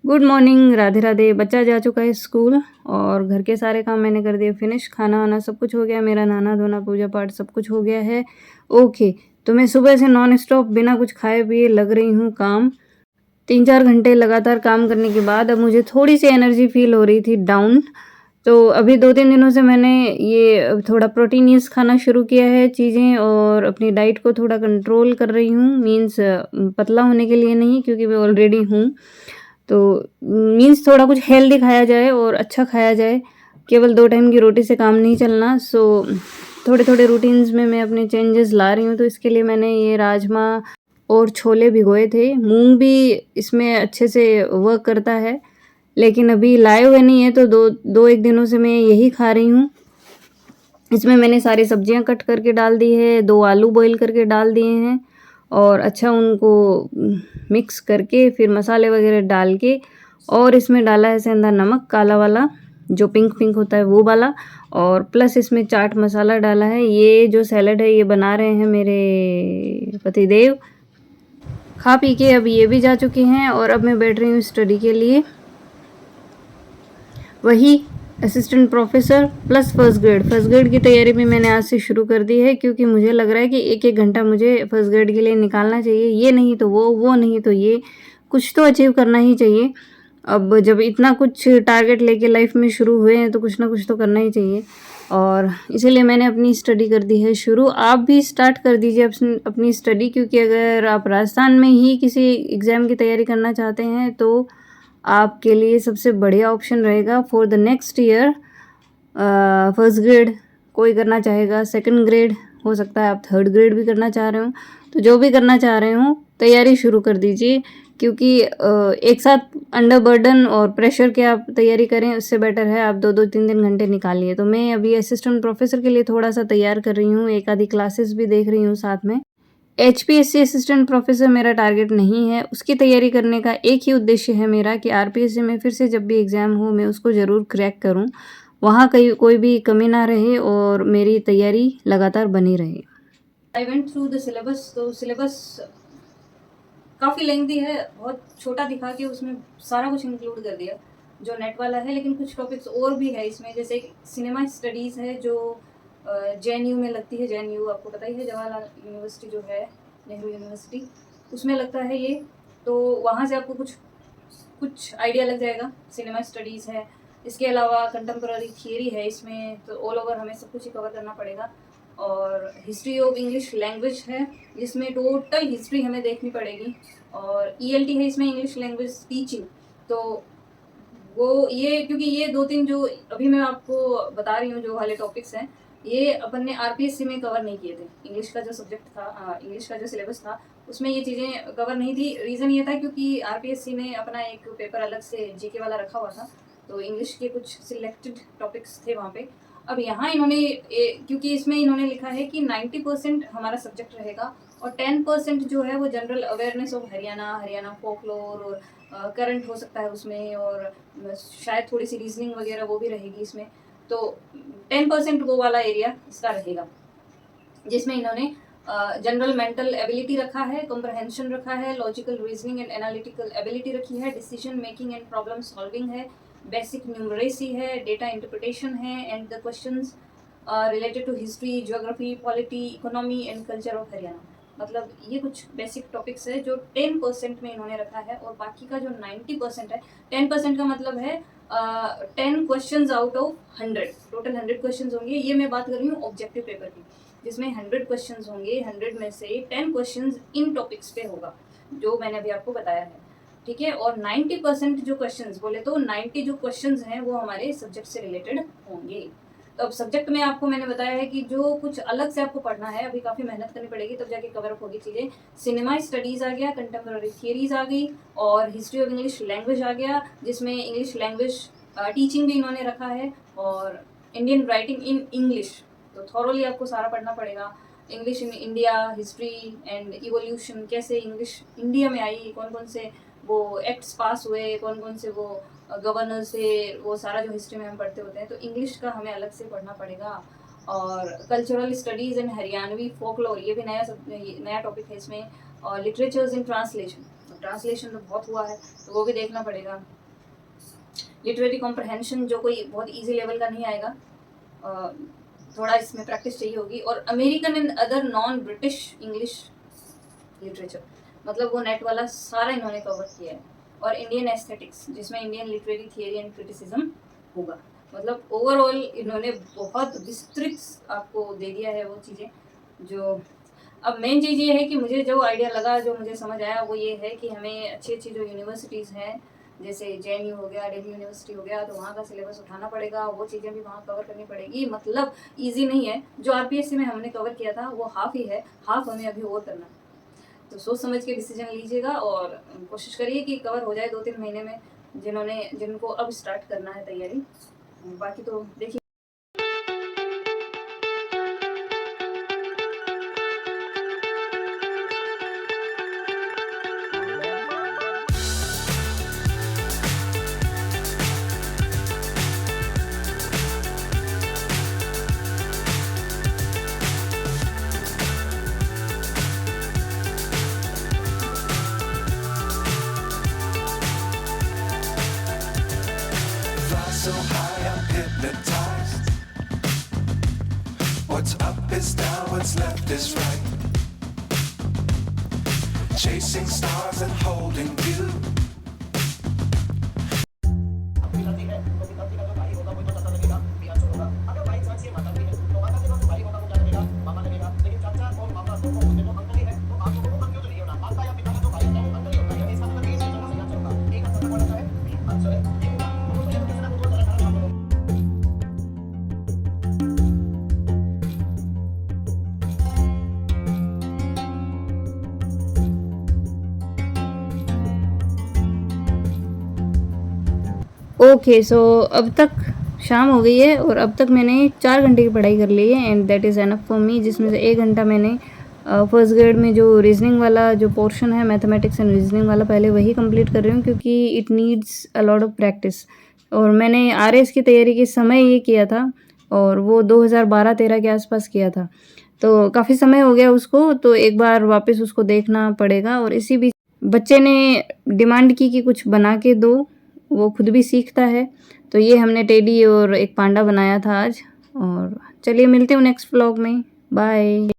Good morning, Radhe Radhe. बच्चा जा चुका है स्कूल और घर के सारे काम मैंने कर दिए फिनिश। खाना वाना सब कुछ हो गया, मेरा नहाना धोना पूजा पाठ सब कुछ हो गया है। ओके, तो मैं सुबह से नॉन स्टॉप बिना कुछ खाए पिए लग रही हूँ काम। 3-4 घंटे लगातार काम करने के बाद अब मुझे थोड़ी सी एनर्जी फील हो रही थी डाउन। तो अभी 2-3 दिनों से मैंने ये थोड़ा प्रोटीनियस खाना शुरू किया है चीज़ें, और अपनी डाइट को थोड़ा कंट्रोल कर रही हूँ। मीन्स पतला होने के लिए नहीं, क्योंकि मैं ऑलरेडी हूँ। तो मीन्स थोड़ा कुछ हेल्दी खाया जाए और अच्छा खाया जाए। केवल 2 टाइम की रोटी से काम नहीं चलना। सो थोड़े-थोड़े रूटीन्स में मैं अपने चेंजेस ला रही हूँ। तो इसके लिए मैंने ये राजमा और छोले भिगोए थे। मूँग भी इसमें अच्छे से वर्क करता है, लेकिन अभी लाए हुए नहीं है, तो 2-1 दिनों से मैं यही खा रही हूँ। इसमें मैंने सारी सब्जियां कट करके डाल दी है, 2 आलू बॉईल करके डाल दिए हैं और अच्छा उनको मिक्स करके फिर मसाले वगैरह डाल के, और इसमें डाला है सेंधा नमक काला वाला जो पिंक पिंक होता है वो वाला, और प्लस इसमें चाट मसाला डाला है। ये जो सैलड है ये बना रहे हैं मेरे पतिदेव। खा पी के अब ये भी जा चुके हैं और अब मैं बैठ रही हूँ स्टडी के लिए। वही assistant professor plus first grade की तैयारी भी मैंने आज से शुरू कर दी है, क्योंकि मुझे लग रहा है कि 1-1 घंटा मुझे फर्स्ट ग्रेड के लिए निकालना चाहिए। ये नहीं तो वो नहीं तो ये, कुछ तो अचीव करना ही चाहिए। अब जब इतना कुछ टारगेट लेके लाइफ में शुरू हुए हैं तो कुछ ना कुछ तो करना ही चाहिए, और इसीलिए मैंने अपनी स्टडी कर दी है शुरू। आप भी स्टार्ट कर दीजिए अपनी स्टडी, क्योंकि अगर आप राजस्थान में ही किसी एग्ज़ाम की तैयारी करना चाहते हैं तो आपके लिए सबसे बढ़िया ऑप्शन रहेगा for the next year. First grade कोई करना चाहेगा, सेकंड ग्रेड हो सकता है आप थर्ड ग्रेड भी करना चाह रहे हो, तो जो भी करना चाह रहे हो तैयारी शुरू कर दीजिए। क्योंकि एक साथ अंडर बर्डन और प्रेशर के आप तैयारी करें, उससे बेटर है आप 2-2, 3-3 घंटे निकालिए। तो मैं अभी असिस्टेंट प्रोफेसर के लिए थोड़ा सा तैयार कर रही हूँ, एक आधी क्लासेस भी देख रही हूँ साथ में। HPSC असिस्टेंट प्रोफेसर मेरा टारगेट नहीं है, उसकी तैयारी करने का एक ही उद्देश्य है मेरा कि RPSC में फिर से जब भी एग्ज़ाम हो मैं उसको ज़रूर क्रैक करूं, वहाँ कोई भी कमी ना रहे और मेरी तैयारी लगातार बनी रहे। I went through the syllabus. तो सिलेबस काफ़ी लेंथी है, बहुत छोटा दिखा के उसमें सारा कुछ इंक्लूड कर दिया जो नेट वाला है, लेकिन कुछ टॉपिक्स और भी है इसमें, जैसे सिनेमा स्टडीज़ है जो JNU में लगती है। JNU आपको पता ही है, जवाहरलाल यूनिवर्सिटी जो है, नेहरू यूनिवर्सिटी, उसमें लगता है ये। तो वहाँ से आपको कुछ आइडिया लग जाएगा। सिनेमा स्टडीज़ है, इसके अलावा कंटेम्प्रेरी थियरी है इसमें, तो ऑल ओवर हमें सब कुछ ही कवर करना पड़ेगा। और हिस्ट्री ऑफ इंग्लिश लैंग्वेज है, जिसमें टोटल हिस्ट्री हमें देखनी पड़ेगी। और ELT है इसमें, इंग्लिश लैंग्वेज टीचिंग। तो वो ये, क्योंकि ये 2-3 जो अभी मैं आपको बता रही हूँ जो वाले टॉपिक्स हैं, ये अपन ने RPSC में कवर नहीं किए थे। इंग्लिश का जो सब्जेक्ट था, इंग्लिश का जो सिलेबस था, उसमें ये चीज़ें कवर नहीं थी। रीज़न ये था क्योंकि RPSC ने अपना एक पेपर अलग से GK वाला रखा हुआ था, तो इंग्लिश के कुछ सिलेक्टेड टॉपिक्स थे वहाँ पे। अब यहाँ इन्होंने क्योंकि इसमें इन्होंने लिखा है कि 90% हमारा सब्जेक्ट रहेगा और 10% जो है वो general awareness of Haryana folklore और करंट हो सकता है उसमें, और शायद थोड़ी सी रीजनिंग वगैरह वो भी रहेगी इसमें। तो 10% वो वाला एरिया इसका रहेगा, जिसमें इन्होंने जनरल मेंटल एबिलिटी रखा है, कॉम्प्रहेंशन रखा है, logical reasoning and analytical ability रखी है, decision making and problem solving है, बेसिक न्यूमरेसी है, डेटा इंटरप्रिटेशन है, and the questions related to history, geography, polity, economy and culture of Haryana. मतलब ये कुछ बेसिक टॉपिक्स है जो 10% में इन्होंने रखा है, और बाकी का जो 90% है, 10% का मतलब है 10 question out of 100। Total 100 question होंगे। ये मैं बात कर रही हूँ ऑब्जेक्टिव पेपर की, जिसमें 100 क्वेश्चन होंगे। 100 में से 10 क्वेश्चन इन टॉपिक्स पे होगा जो मैंने अभी आपको बताया है, ठीक है। और 90% जो क्वेश्चंस बोले तो 90 जो क्वेश्चंस हैं वो हमारे सब्जेक्ट से रिलेटेड होंगे। तो अब सब्जेक्ट में आपको मैंने बताया है कि जो कुछ अलग से आपको पढ़ना है, अभी काफ़ी मेहनत करनी पड़ेगी तब जाके कवर अप होगी चीज़ें। सिनेमा स्टडीज़ आ गया, कंटेम्प्रेरी थियरीज आ गई, और हिस्ट्री ऑफ इंग्लिश लैंग्वेज आ गया, जिसमें इंग्लिश लैंग्वेज टीचिंग भी इन्होंने रखा है, और इंडियन राइटिंग इन इंग्लिश। तो थॉरोली आपको सारा पढ़ना पड़ेगा। English in India, history and evolution, कैसे इंग्लिश इंडिया में आई, कौन कौन से वो एक्ट्स पास हुए, कौन कौन से वो गवर्नर से, वो सारा जो हिस्ट्री में हम पढ़ते होते हैं, तो इंग्लिश का हमें अलग से पढ़ना पड़ेगा। और cultural studies and Haryanvi folklore, ये भी नया टॉपिक है इसमें। और लिटरेचर्स इन ट्रांसलेशन तो बहुत हुआ है, तो वो भी देखना पड़ेगा। लिटरेरी कॉम्प्रहेंशन जो कोई बहुत इजी लेवल का नहीं आएगा, थोड़ा इसमें प्रैक्टिस चाहिए होगी। और American and other non British English literature, मतलब वो नेट वाला सारा इन्होंने कवर किया है। और इंडियन एस्थेटिक्स, जिसमें Indian literary theory and criticism होगा। मतलब ओवरऑल इन्होंने बहुत विस्तृत आपको दे दिया है वो चीज़ें जो। अब मेन चीज़ ये है कि मुझे जो आइडिया लगा, जो मुझे समझ आया, वो ये है कि हमें अच्छी अच्छी जो यूनिवर्सिटीज़ हैं, जैसे JNU हो गया, दिल्ली यूनिवर्सिटी हो गया, तो वहाँ का सिलेबस उठाना पड़ेगा, वो चीज़ें भी वहाँ कवर करनी पड़ेगी। मतलब ईजी नहीं है। जो RPSC में हमने कवर किया था वो हाफ ही है, हाफ हमें अभी और करना है। तो सोच समझ के डिसीजन लीजिएगा और कोशिश करिए कि कवर हो जाए 2-3 महीने में, जिनको अब स्टार्ट करना है तैयारी। बाकी तो देखिए। Fly so high, I'm hypnotized. What's up is down, what's left is right. Chasing stars and holding you. Okay, so अब तक शाम हो गई है और अब तक मैंने 4 घंटे की पढ़ाई कर ली है and that is enough for me, जिसमें से 1 घंटा मैंने फर्स्ट ग्रेड में जो रीजनिंग वाला जो पोर्शन है, मैथमेटिक्स एंड रीजनिंग वाला, पहले वही कंप्लीट कर रही हूँ क्योंकि it needs a lot of practice. और मैंने RS की तैयारी के समय ये किया था और वो 2012-13 के आसपास किया था, तो काफ़ी समय हो गया उसको, तो एक बार वापस उसको देखना पड़ेगा। और इसी बीच बच्चे ने डिमांड की कि कुछ बना के दो, वो खुद भी सीखता है, तो ये हमने टेडी और एक पांडा बनाया था आज। और चलिए मिलते हैं नेक्स्ट व्लॉग में, बाय।